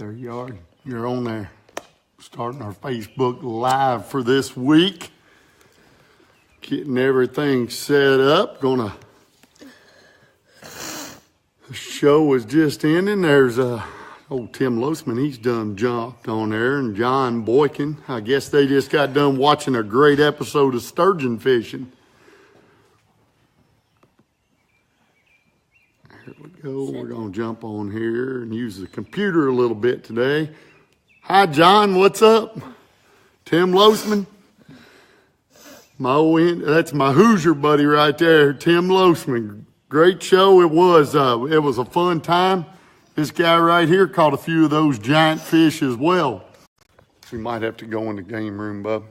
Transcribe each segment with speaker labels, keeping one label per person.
Speaker 1: There you are. You're on there. Starting our Facebook Live for this week. Getting everything set up. The show is just ending. There's old Tim Losman. He's done jumped on there. And John Boykin. I guess they just got done watching a great episode of sturgeon fishing. Here we go. We're going to jump on here and use the computer a little bit today. Hi, John. What's up? Tim Losman. That's my Hoosier buddy right there, Tim Losman. Great show it was. It was a fun time. This guy right here caught a few of those giant fish as well. We might have to go in the game room, bub.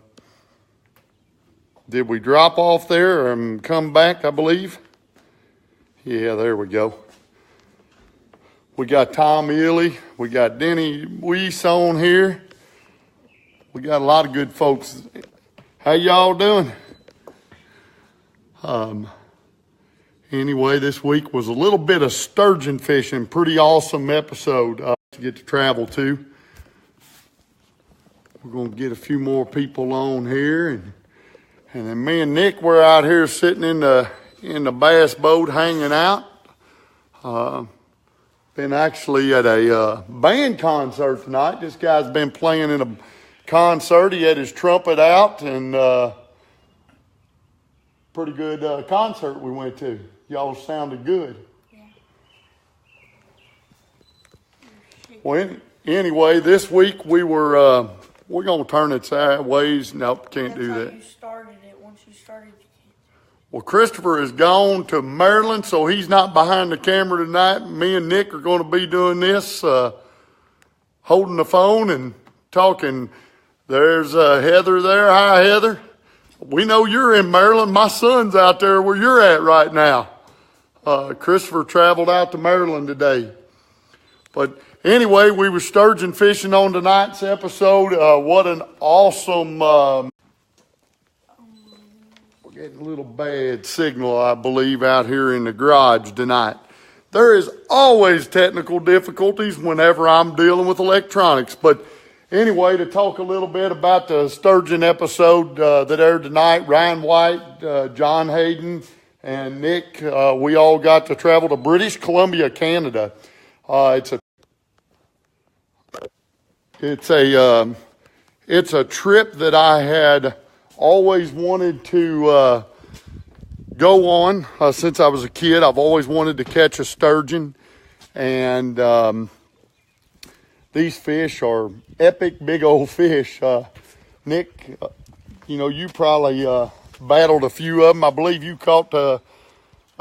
Speaker 1: Did we drop off there and come back, I believe? Yeah, there we go. We got Tom Ely. We got Denny Weiss on here. We got a lot of good folks. How y'all doing? Anyway, this week was a little bit of sturgeon fishing. Pretty awesome episode to get to travel to. We're going to get a few more people on here. And then me and Nick, we're out here sitting in the bass boat hanging out. Been actually at a band concert tonight. This guy's been playing in a concert. He had his trumpet out, and pretty good concert we went to. Y'all sounded good.
Speaker 2: Yeah.
Speaker 1: Well, anyway, this week we're going to turn it sideways. Nope, can't do that.
Speaker 2: You started it. Once you started, you can't.
Speaker 1: Well, Christopher is gone to Maryland, so he's not behind the camera tonight. Me and Nick are going to be doing this, holding the phone and talking. There's Heather there. Hi, Heather. We know you're in Maryland. My son's out there where you're at right now. Christopher traveled out to Maryland today. But anyway, we were sturgeon fishing on tonight's episode. What an awesome... we're getting a little bad signal, I believe, out here in the garage tonight. There is always technical difficulties whenever I'm dealing with electronics. But anyway, to talk a little bit about the sturgeon episode that aired tonight, Ryan White, John Hayden, and Nick, we all got to travel to British Columbia, Canada. It's a trip that I had always wanted to go on since I was a kid. I've always wanted to catch a sturgeon, and these fish are epic, big old fish. Nick, you probably battled a few of them. I believe you caught a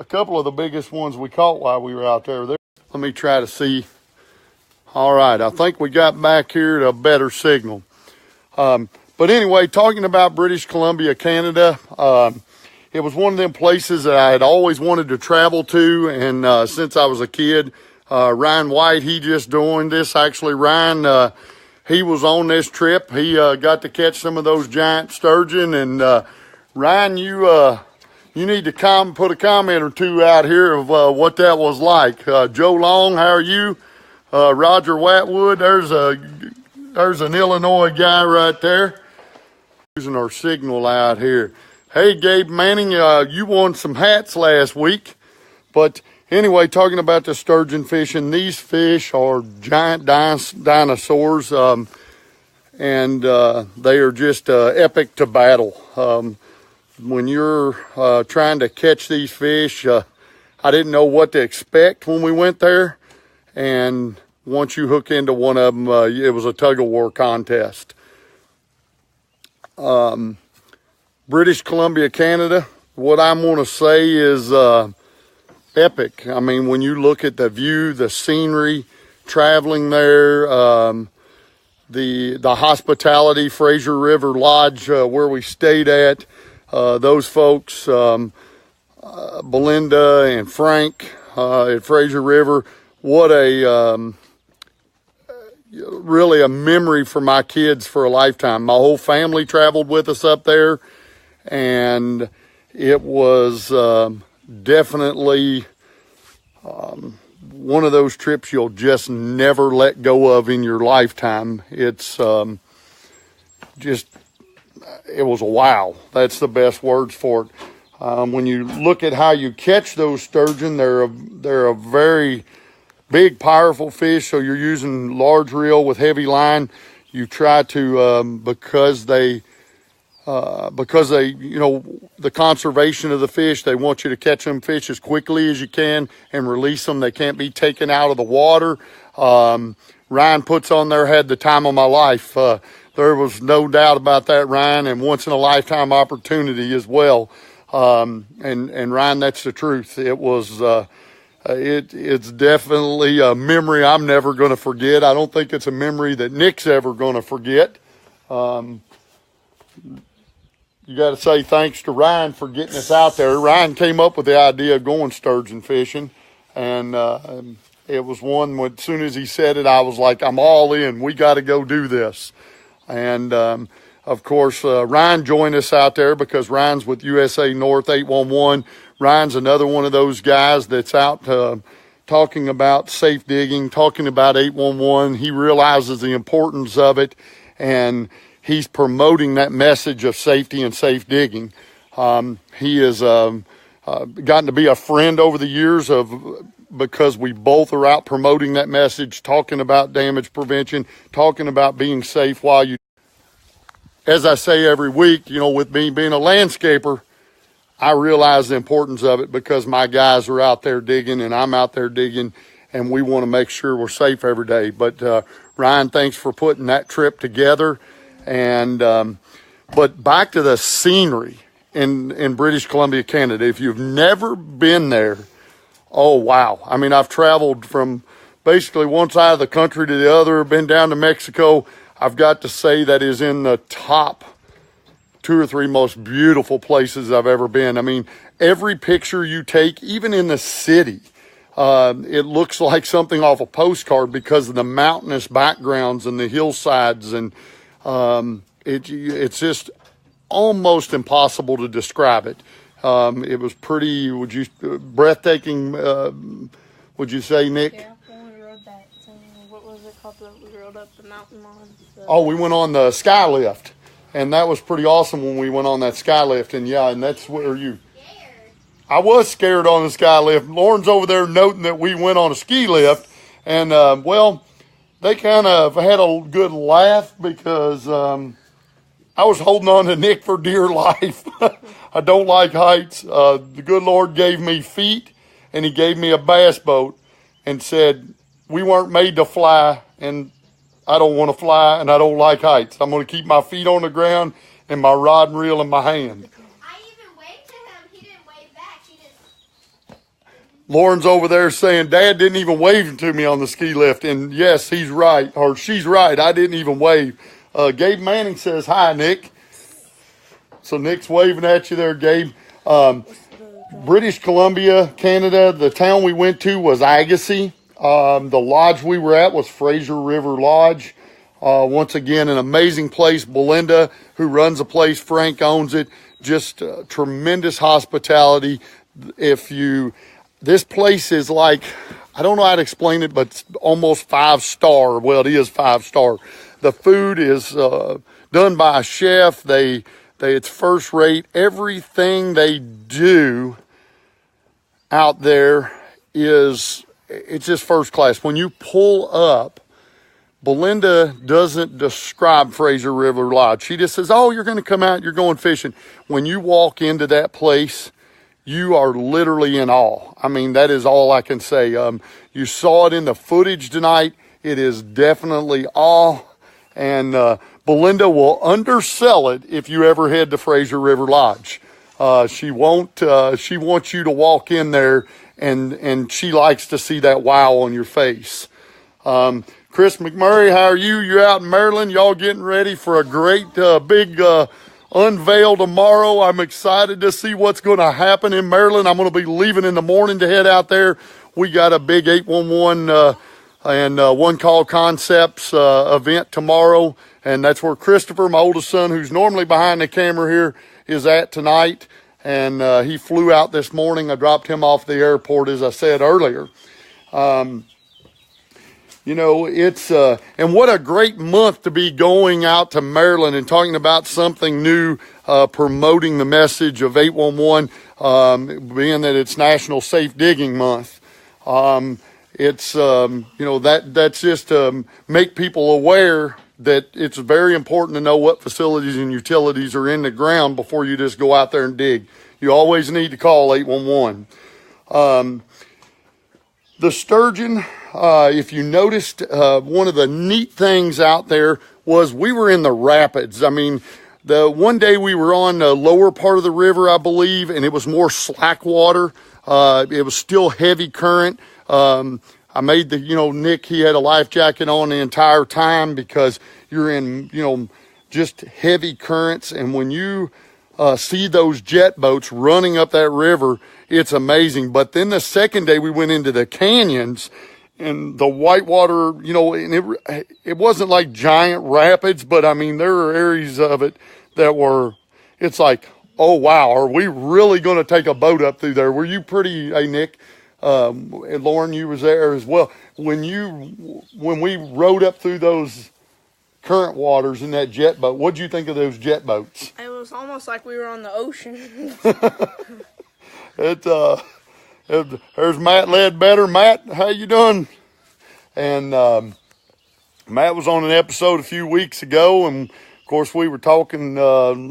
Speaker 1: couple of the biggest ones we caught while we were out there. Let me try to see. All right, I think we got back here to a better signal. But anyway, talking about British Columbia, Canada, it was one of them places that I had always wanted to travel to, and since I was a kid, Ryan White, he just joined this. Actually, Ryan, he was on this trip. He got to catch some of those giant sturgeon, and Ryan, you need to put a comment or two out here of what that was like. Joe Long, how are you? Roger Watwood, there's an Illinois guy right there. Using our signal out here. Hey, Gabe Manning, you won some hats last week. But anyway, talking about the sturgeon fishing, these fish are giant dinosaurs, and they are just epic to battle. When you're trying to catch these fish, I didn't know what to expect when we went there. And once you hook into one of them, it was a tug-of-war contest. British Columbia, Canada, what I'm going to say is epic. I mean, when you look at the view, the scenery, traveling there, the hospitality, Fraser River Lodge, where we stayed at, those folks, Belinda and Frank at Fraser River, what really a memory for my kids for a lifetime. My whole family traveled with us up there, and it was definitely one of those trips you'll just never let go of in your lifetime. It's it was a wow. That's the best words for it. When you look at how you catch those sturgeon, they're a very big, powerful fish. So you're using large reel with heavy line. You try to because they the conservation of the fish, they want you to catch them fish as quickly as you can and release them. They can't be taken out of the water. Ryan puts on there, had the time of my life. There was no doubt about that, Ryan, and once in a lifetime opportunity as well. And Ryan, that's the truth. It was, it's definitely a memory I'm never going to forget. I don't think it's a memory that Nick's ever going to forget. You got to say thanks to Ryan for getting us out there. Ryan came up with the idea of going sturgeon fishing, and it was one when, as soon as he said it, I was like, I'm all in. We got to go do this. And, of course, Ryan joined us out there because Ryan's with USA North 811. Ryan's another one of those guys that's out talking about safe digging, talking about 811. He realizes the importance of it, and he's promoting that message of safety and safe digging. He has gotten to be a friend over the years because we both are out promoting that message, talking about damage prevention, talking about being safe while you. As I say every week, with me being a landscaper, I realize the importance of it because my guys are out there digging and I'm out there digging, and we want to make sure we're safe every day. But Ryan, thanks for putting that trip together. And but back to the scenery in British Columbia, Canada. If you've never been there, oh wow! I mean, I've traveled from basically one side of the country to the other. Been down to Mexico. I've got to say that is in the top 2 or 3 most beautiful places I've ever been. I mean, every picture you take, even in the city, it looks like something off a postcard because of the mountainous backgrounds and the hillsides, and it's just almost impossible to describe it. It was pretty, breathtaking, would you say, Nick?
Speaker 2: Yeah, when we rode that thing, what was it called that we rode up the mountain on?
Speaker 1: Oh, we went on the sky lift, and that was pretty awesome when we went on that sky lift. And yeah, and that's where I was scared on the sky lift. Lauren's over there noting that we went on a ski lift, and well, they kind of had a good laugh because I was holding on to Nick for dear life. I don't like heights. The good Lord gave me feet, and he gave me a bass boat and said, we weren't made to fly, and I don't want to fly, and I don't like heights. I'm going to keep my feet on the ground and my rod and reel in my hand.
Speaker 3: I even waved to him. He didn't wave back. He just...
Speaker 1: Lauren's over there saying, Dad didn't even wave to me on the ski lift. And yes, he's right, or she's right. I didn't even wave. Gabe Manning says, hi, Nick. So Nick's waving at you there, Gabe. British Columbia, Canada, the town we went to was Agassiz. The lodge we were at was Fraser River Lodge. Once again, an amazing place. Belinda, who runs the place, Frank owns it. Just tremendous hospitality. This place is like, I don't know how to explain it, but it's almost 5-star. Well, it is 5-star. The food is done by a chef. It's first rate. Everything they do out there it's just first class. When you pull up, Belinda doesn't describe Fraser River Lodge. She just says, oh, you're going to come out, you're going fishing. When you walk into that place, you are literally in awe. I mean, that is all I can say. You saw it in the footage tonight. It is definitely awe. And Belinda will undersell it if you ever head to Fraser River Lodge. She won't. She wants you to walk in there, and she likes to see that wow on your face. Chris McMurray, how are you? You're out in Maryland. Y'all getting ready for a great big unveil tomorrow. I'm excited to see what's going to happen in Maryland. I'm going to be leaving in the morning to head out there. We got a big 811 and One Call Concepts event tomorrow, and that's where Christopher, my oldest son, who's normally behind the camera here, is at tonight. And he flew out this morning. I dropped him off the airport, as I said earlier. You know, it's, and what a great month to be going out to Maryland and talking about something new, promoting the message of 811, being that it's National Safe Digging Month. It's, you know, that's just to make people aware that it's very important to know what facilities and utilities are in the ground before you just go out there and dig. You always need to call 811. The sturgeon, if you noticed, one of the neat things out there was we were in the rapids. I mean, the one day we were on the lower part of the river, I believe, and it was more slack water. It was still heavy current. I made the, you know, Nick, he had a life jacket on the entire time because you're in, you know, just heavy currents. And when you see those jet boats running up that river, it's amazing. But then the second day we went into the canyons and the whitewater, you know, and it wasn't like giant rapids, but I mean, there are areas of it that were, it's like, oh wow, are we really going to take a boat up through there? Were you pretty, hey Nick, and Lauren, you was there as well. When we rode up through those current waters in that jet boat, what'd you think of those jet boats?
Speaker 2: It was almost like we were on the ocean.
Speaker 1: There's Matt Ledbetter. Matt, how you doing? And Matt was on an episode a few weeks ago, and of course we were talking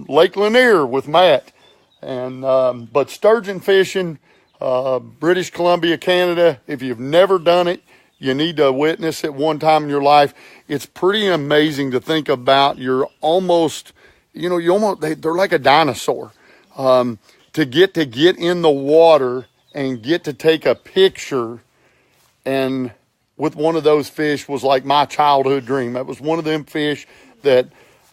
Speaker 1: Lake Lanier with Matt. And but sturgeon fishing, British Columbia, Canada. If you've never done it, you need to witness it one time in your life. It's pretty amazing to think about. You're almost, you know, they're like a dinosaur. To get in the water and get to take a picture and with one of those fish was like my childhood dream. That was one of them fish that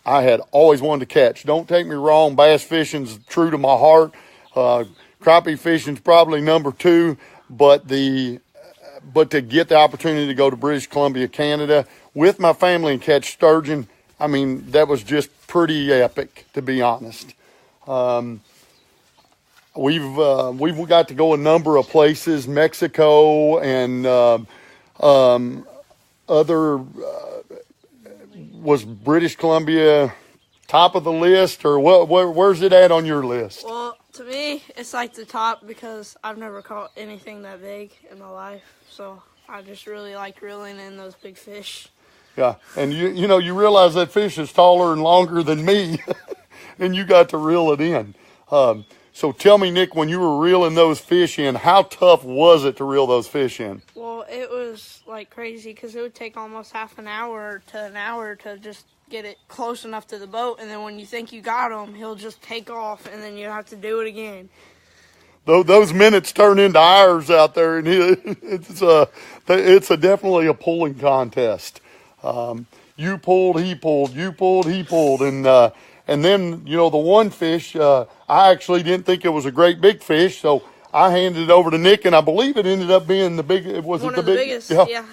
Speaker 1: I had always wanted to catch. Don't take me wrong, bass fishing's true to my heart. Crappie fishing's probably number 2, but to get the opportunity to go to British Columbia, Canada with my family and catch sturgeon, I mean, that was just pretty epic, to be honest. We've got to go a number of places, Mexico and other. Was British Columbia top of the list, or where's it at on your list?
Speaker 2: Well, to me, it's like the top because I've never caught anything that big in my life. So I just really like reeling in those big fish.
Speaker 1: Yeah, and you know, you realize that fish is taller and longer than me, and you got to reel it in. So tell me, Nick, when you were reeling those fish in, how tough was it to reel those fish in?
Speaker 2: Well, it was like crazy because it would take almost half an hour to just get it close enough to the boat. And then when you think you got him, he'll just take off and then you have to do it again.
Speaker 1: Those minutes turn into hours out there, and it's definitely a pulling contest. You pulled, he pulled, you pulled, he pulled, and then, you know, the one fish, I actually didn't think it was a great big fish, so I handed it over to Nick, and I believe it ended up being the big. Was
Speaker 2: one
Speaker 1: it
Speaker 2: of the biggest? Yeah.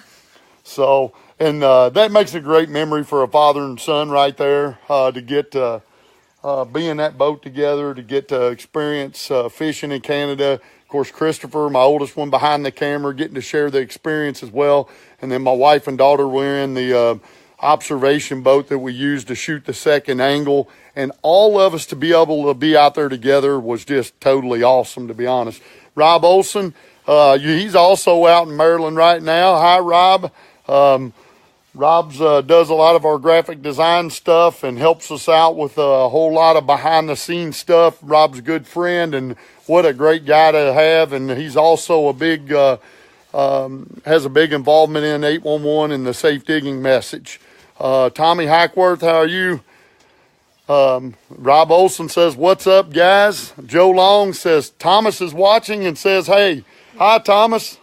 Speaker 1: So, and that makes a great memory for a father and son right there, to get to be in that boat together, to get to experience fishing in Canada. Of course, Christopher, my oldest one behind the camera, getting to share the experience as well. And then my wife and daughter were in the observation boat that we used to shoot the second angle. And all of us to be able to be out there together was just totally awesome, to be honest. Rob Olson, he's also out in Maryland right now. Hi, Rob. Rob's does a lot of our graphic design stuff and helps us out with a whole lot of behind-the-scenes stuff. Rob's a good friend, and what a great guy to have. And he's also a big, has a big involvement in 811 and the safe digging message. Tommy Hackworth, how are you? Rob Olson says, what's up, guys? Joe Long says, Thomas is watching and says, hey, hi, Thomas.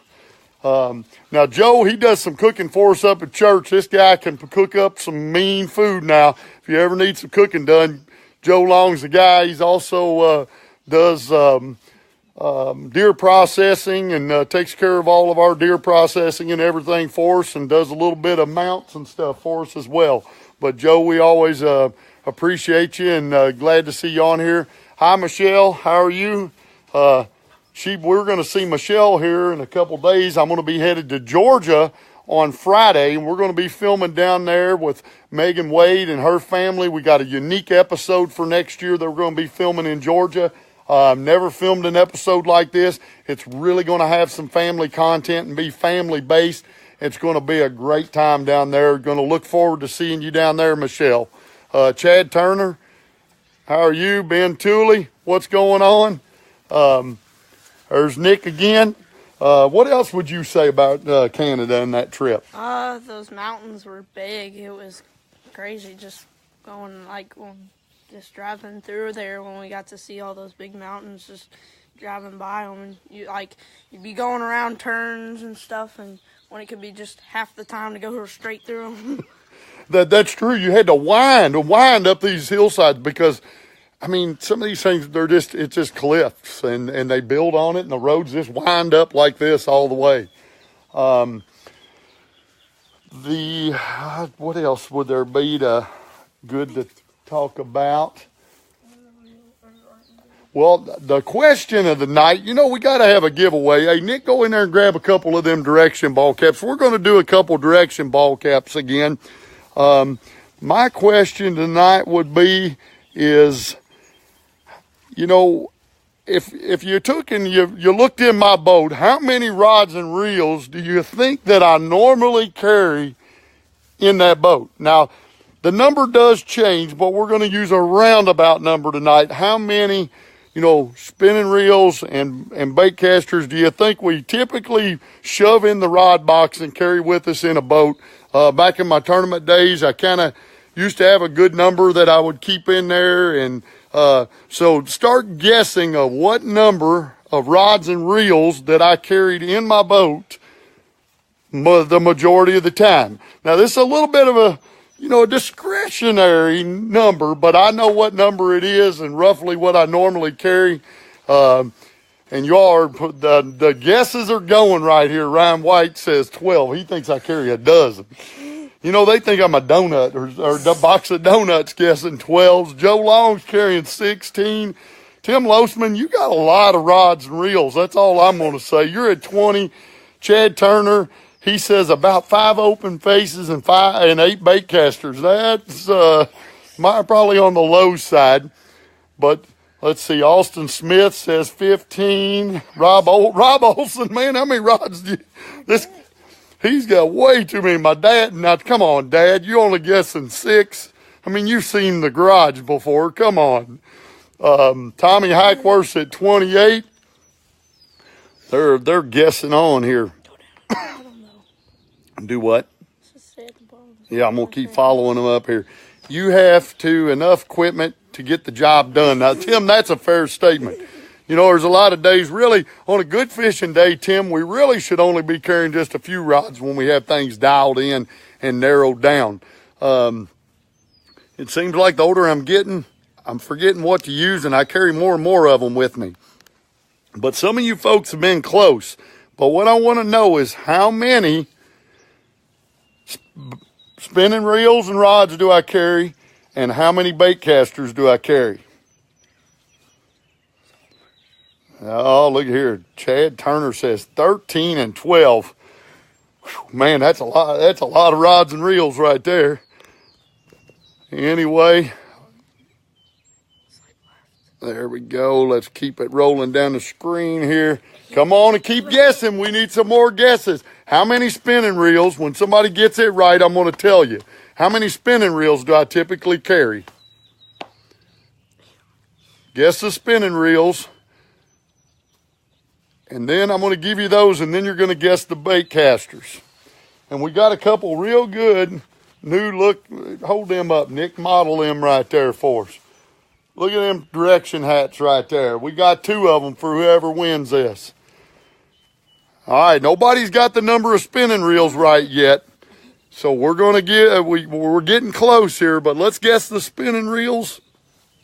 Speaker 1: Now, Joe, he does some cooking for us up at church. This guy can cook up some mean food now. If you ever need some cooking done, Joe Long's the guy. He's also does deer processing and takes care of all of our deer processing and everything for us, and does a little bit of mounts and stuff for us as well. But, Joe, we always appreciate you and glad to see you on here. Hi, Michelle. How are you? we're going to see Michelle here in a couple days. I'm going to be headed to Georgia on Friday, and we're going to be filming down there with Megan Wade and her family. We got a unique episode for next year that we're going to be filming in Georgia. Never filmed an episode like this. It's really going to have some family content and be family-based. It's going to be a great time down there. Going to look forward to seeing you down there, Michelle. Chad Turner, how are you? Ben Tooley, what's going on? There's Nick again. What else would you say about Canada and that trip?
Speaker 2: Those mountains were big. It was crazy just going just driving through there when we got to see all those big mountains, just driving by them. And you'd be going around turns and stuff, and when it could be just half the time to go straight through them.
Speaker 1: That's true. You had to wind up these hillsides because, I mean, some of these things, it's just cliffs, and they build on it, and the roads just wind up like this all the way. What else would there be good to talk about? Well, the question of the night, we got to have a giveaway. Hey, Nick, go in there and grab a couple of them direction ball caps. We're going to do a couple direction ball caps again. My question tonight would be if you took and you looked in my boat, how many rods and reels do you think that I normally carry in that boat? Now, the number does change, but we're going to use a roundabout number tonight. How many, spinning reels and bait casters do you think we typically shove in the rod box and carry with us in a boat? Back in my tournament days, I kind of used to have a good number that I would keep in there. And so start guessing of what number of rods and reels that I carried in my boat the majority of the time. Now, this is a little bit of a discretionary number, but I know what number it is and roughly what I normally carry. And the guesses are going right here. Ryan White says 12. He thinks I carry a dozen. They think I'm a donut or a box of donuts guessing 12s. Joe Long's carrying 16. Tim Losman, you got a lot of rods and reels. That's all I'm going to say. You're at 20. Chad Turner, he says about 5 open faces and 8 bait casters. That's probably on the low side. But let's see. Austin Smith says 15. Rob Olson, man, how many rods do you... He's got way too many. My dad, now come on, Dad, you only guessing 6. I mean, you've seen the garage before. Come on. Tommy Hackworth's at 28. They're guessing on here.
Speaker 2: I don't know.
Speaker 1: Do what?
Speaker 2: Just stay at the bottom.
Speaker 1: Yeah, I'm going to keep following them up here. You have enough equipment to get the job done. Now, Tim, that's a fair statement. There's a lot of days, really, on a good fishing day, Tim, we really should only be carrying just a few rods when we have things dialed in and narrowed down. It seems like the older I'm getting, I'm forgetting what to use, and I carry more and more of them with me. But some of you folks have been close. But what I want to know is how many spinning reels and rods do I carry, and how many bait casters do I carry? Oh, look here. Chad Turner says 13 and 12. Whew, man, that's a lot. That's a lot of rods and reels right there. Anyway, there we go. Let's keep it rolling down the screen here. Come on and keep guessing. We need some more guesses. How many spinning reels? When somebody gets it right, I'm going to tell you. How many spinning reels do I typically carry? Guess the spinning reels. And then I'm going to give you those, and then you're going to guess the bait casters. And we got a couple real good new look. Hold them up, Nick. Model them right there for us. Look at them direction hats right there. We got 2 of them for whoever wins this. All right, nobody's got the number of spinning reels right yet. So we're going to get, we're getting close here, but let's guess the spinning reels.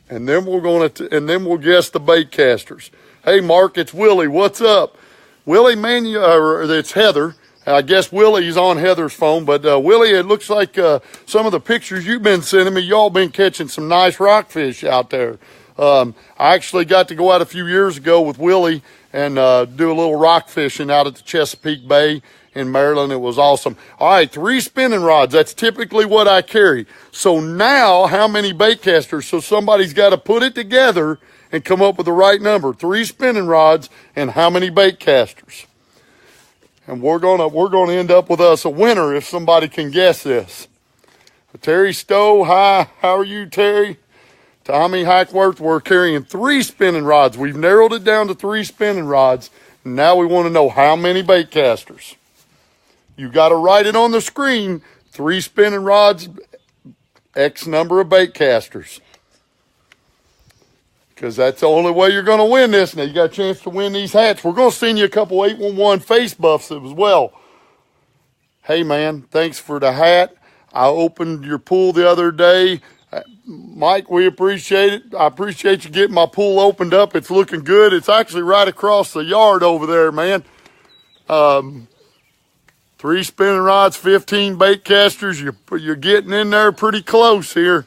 Speaker 1: And then we'll guess the bait casters. Hey, Mark, it's Willie. What's up? Willie, man, it's Heather. I guess Willie's on Heather's phone, but Willie, it looks like some of the pictures you've been sending me, y'all been catching some nice rockfish out there. I actually got to go out a few years ago with Willie and do a little rock fishing out at the Chesapeake Bay in Maryland. It was awesome. All right, 3 spinning rods. That's typically what I carry. So now, how many bait casters? So somebody's got to put it together and come up with the right number. 3 spinning rods and how many bait casters? And we're gonna end up with us a winner if somebody can guess this. Terry Stowe, hi. How are you, Terry? Tommy Hackworth, we're carrying 3 spinning rods. We've narrowed it down to 3 spinning rods. And now we want to know how many bait casters. You got to write it on the screen. 3 spinning rods, X number of bait casters. Because that's the only way you're going to win this. Now, you got a chance to win these hats. We're going to send you a couple 811 face buffs as well. Hey, man, thanks for the hat. I opened your pool the other day. Mike, we appreciate it. I appreciate you getting my pool opened up. It's looking good. It's actually right across the yard over there, man. 3 spinning rods, 15 bait casters. You're getting in there pretty close here.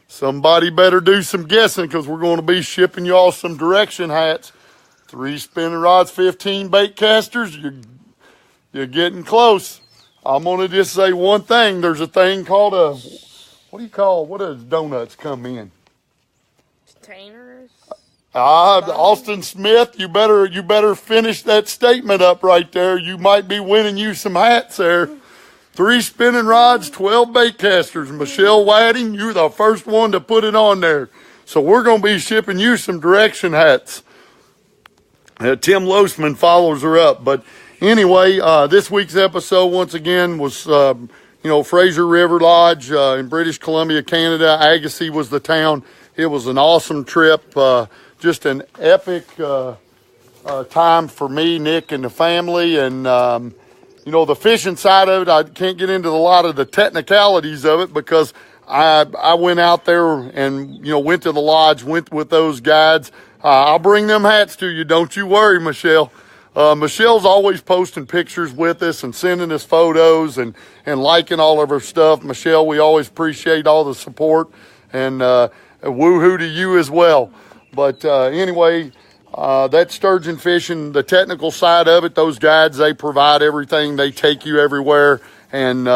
Speaker 1: Somebody better do some guessing because we're going to be shipping you all some direction hats. 3 spinning rods, 15 bait casters. You're getting close. I'm going to just say one thing. There's a thing called what does donuts come in?
Speaker 2: Containers.
Speaker 1: Austin Smith, you better finish that statement up right there. You might be winning you some hats there. 3 spinning rods, 12 bait casters. Michelle Wadding, you're the first one to put it on there. So we're going to be shipping you some direction hats. Tim Losman follows her up. But anyway, this week's episode, once again, was, Fraser River Lodge in British Columbia, Canada. Agassiz was the town. It was an awesome trip. Just an epic time for me, Nick, and the family. And, the fishing side of it, I can't get into a lot of the technicalities of it because I went out there and, went to the lodge, went with those guides. I'll bring them hats to you. Don't you worry, Michelle. Michelle's always posting pictures with us and sending us photos and liking all of her stuff. Michelle, we always appreciate all the support and woohoo to you as well. But anyway, that sturgeon fishing, the technical side of it, those guides, they provide everything. They take you everywhere. And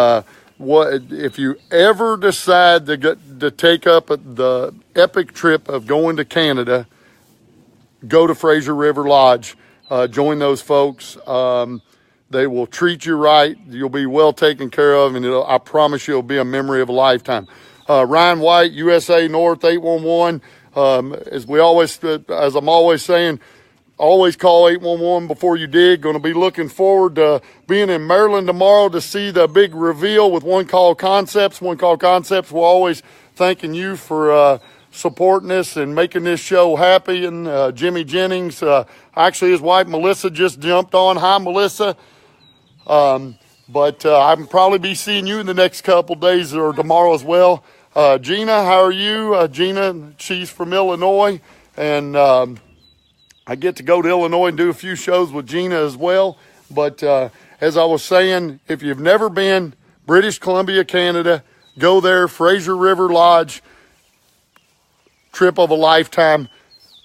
Speaker 1: if you ever decide to take up the epic trip of going to Canada, go to Fraser River Lodge. Join those folks. They will treat you right. You'll be well taken care of, and I promise you it'll be a memory of a lifetime. Ryan White, USA North 811. As I'm always saying, always call 811 before you dig. Going to be looking forward to being in Maryland tomorrow to see the big reveal with One Call Concepts. One Call Concepts, we're always thanking you for supporting us and making this show happy. And Jimmy Jennings, actually his wife Melissa just jumped on. Hi, Melissa. But I'll probably be seeing you in the next couple days or tomorrow as well. Gina, how are you? Gina, she's from Illinois, and I get to go to Illinois and do a few shows with Gina as well. But as I was saying, if you've never been, British Columbia, Canada, go there, Fraser River Lodge, trip of a lifetime.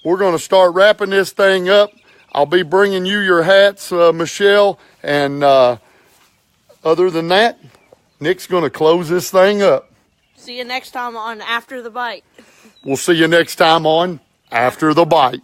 Speaker 1: We're going to start wrapping this thing up. I'll be bringing you your hats, Michelle, and other than that, Nick's going to close this thing up.
Speaker 2: See you next time on After the Bite.
Speaker 1: We'll see you next time on After the Bite.